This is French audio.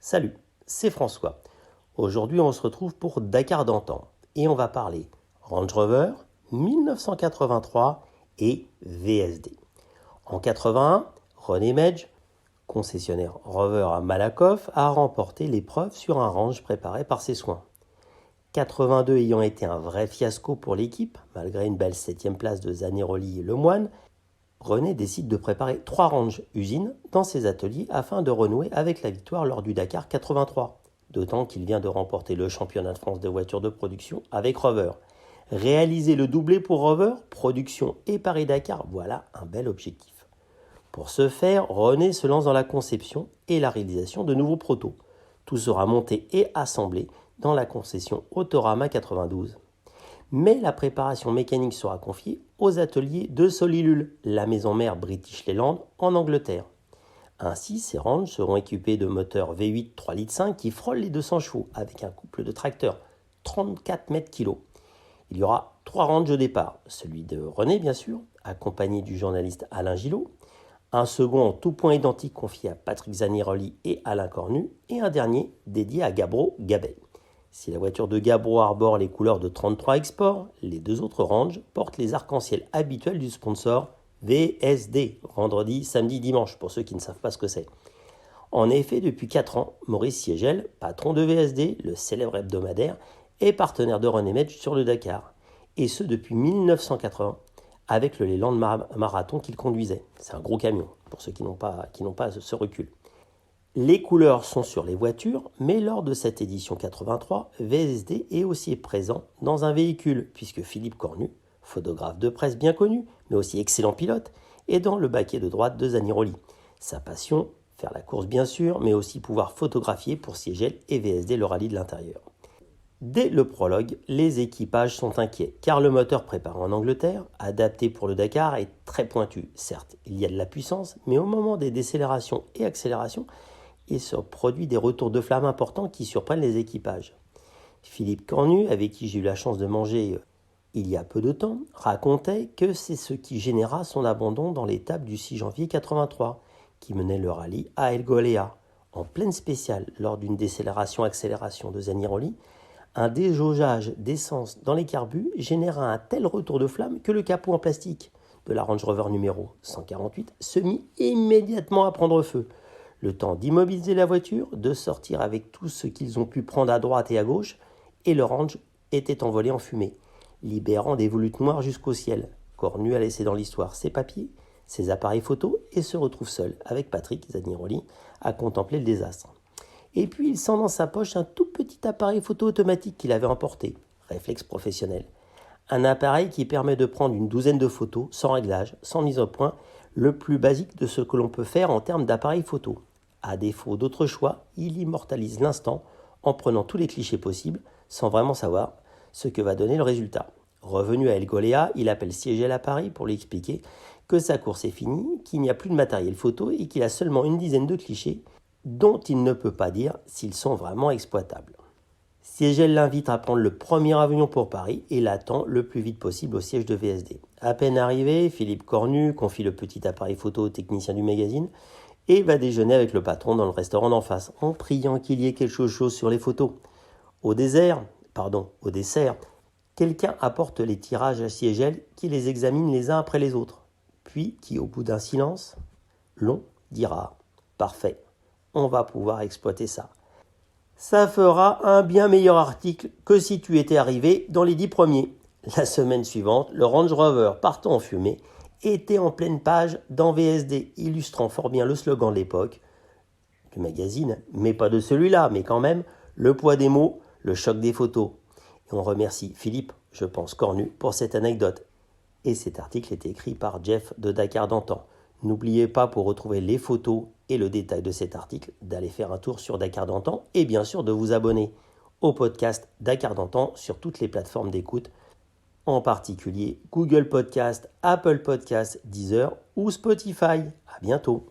Salut, c'est François. Aujourd'hui, on se retrouve pour Dakar d'antan et on va parler Range Rover 1983 et VSD. En 81, René Medge, concessionnaire Rover à Malakoff, a remporté l'épreuve sur un Range préparé par ses soins. 82 ayant été un vrai fiasco pour l'équipe, malgré une belle 7e place de Zaniroli et Lemoine, René décide de préparer 3 Range usines dans ses ateliers afin de renouer avec la victoire lors du Dakar 83. D'autant qu'il vient de remporter le championnat de France de voitures de production avec Rover. Réaliser le doublé pour Rover, production et Paris-Dakar, voilà un bel objectif. Pour ce faire, René se lance dans la conception et la réalisation de nouveaux protos. Tout sera monté et assemblé dans la concession Autorama 92. Mais la préparation mécanique sera confiée aux ateliers de Solilul, la maison mère British Leyland en Angleterre. Ainsi, ces Range seront équipés de moteurs V8 3,5 litres qui frôlent les 200 chevaux avec un couple de tracteurs 34 mètres kg. Il y aura 3 Range au départ, celui de René bien sûr, accompagné du journaliste Alain Gillot, un second en tout point identique confié à Patrick Zaniroli et Alain Cornu, et un dernier dédié à Gabro Gabet. Si la voiture de Gabro arbore les couleurs de 33 Export, les deux autres Range portent les arcs-en-ciel habituels du sponsor VSD, vendredi, samedi, dimanche, pour ceux qui ne savent pas ce que c'est. En effet, depuis 4 ans, Maurice Siegel, patron de VSD, le célèbre hebdomadaire, est partenaire de René Medge sur le Dakar. Et ce depuis 1980, avec le Leyland Marathon qu'il conduisait. C'est un gros camion, pour ceux qui n'ont pas ce recul. Les couleurs sont sur les voitures, mais lors de cette édition 83, VSD est aussi présent dans un véhicule, puisque Philippe Cornu, photographe de presse bien connu, mais aussi excellent pilote, est dans le baquet de droite de Zaniroli. Sa passion, faire la course bien sûr, mais aussi pouvoir photographier pour Siegel et VSD le rallye de l'intérieur. Dès le prologue, les équipages sont inquiets, car le moteur préparé en Angleterre, adapté pour le Dakar, est très pointu. Certes, il y a de la puissance, mais au moment des décélérations et accélérations, il se produit des retours de flamme importants qui surprennent les équipages. Philippe Cornu, avec qui j'ai eu la chance de manger il y a peu de temps, racontait que c'est ce qui généra son abandon dans l'étape du 6 janvier 83, qui menait le rallye à El Golea. En pleine spéciale, lors d'une décélération-accélération de Zaniroli, un déjaugeage d'essence dans les carbus généra un tel retour de flamme que le capot en plastique de la Range Rover numéro 148 se mit immédiatement à prendre feu. Le temps d'immobiliser la voiture, de sortir avec tout ce qu'ils ont pu prendre à droite et à gauche, et le Range était envolé en fumée, libérant des volutes noires jusqu'au ciel. Cornu a laissé dans l'histoire ses papiers, ses appareils photos, et se retrouve seul, avec Patrick Zaniroli, à contempler le désastre. Et puis il sent dans sa poche un tout petit appareil photo automatique qu'il avait emporté, réflexe professionnel. Un appareil qui permet de prendre une douzaine de photos, sans réglage, sans mise au point, le plus basique de ce que l'on peut faire en termes d'appareil photo. À défaut d'autre choix, il immortalise l'instant en prenant tous les clichés possibles sans vraiment savoir ce que va donner le résultat. Revenu à El Golea, il appelle Siegel à Paris pour lui expliquer que sa course est finie, qu'il n'y a plus de matériel photo et qu'il a seulement une dizaine de clichés dont il ne peut pas dire s'ils sont vraiment exploitables. Siegel l'invite à prendre le premier avion pour Paris et l'attend le plus vite possible au siège de VSD. À peine arrivé, Philippe Cornu confie le petit appareil photo au technicien du magazine et va déjeuner avec le patron dans le restaurant d'en face, en priant qu'il y ait quelque chose sur les photos. Au dessert, quelqu'un apporte les tirages à Siegel qui les examine les uns après les autres, puis qui, au bout d'un silence long, dira « Parfait, on va pouvoir exploiter ça. Ça fera un bien meilleur article que si tu étais arrivé dans les 10 premiers. » La semaine suivante, le Range Rover partant en fumée était en pleine page dans VSD, illustrant fort bien le slogan de l'époque du magazine, mais pas de celui-là, mais quand même, le poids des mots, le choc des photos. Et on remercie Philippe, je pense Cornu, pour cette anecdote. Et cet article est écrit par Jeff de Dakar d'antan. N'oubliez pas, pour retrouver les photos et le détail de cet article, d'aller faire un tour sur Dakar d'antan et bien sûr de vous abonner au podcast Dakar d'antan sur toutes les plateformes d'écoute, en particulier Google Podcast, Apple Podcast, Deezer ou Spotify. À bientôt.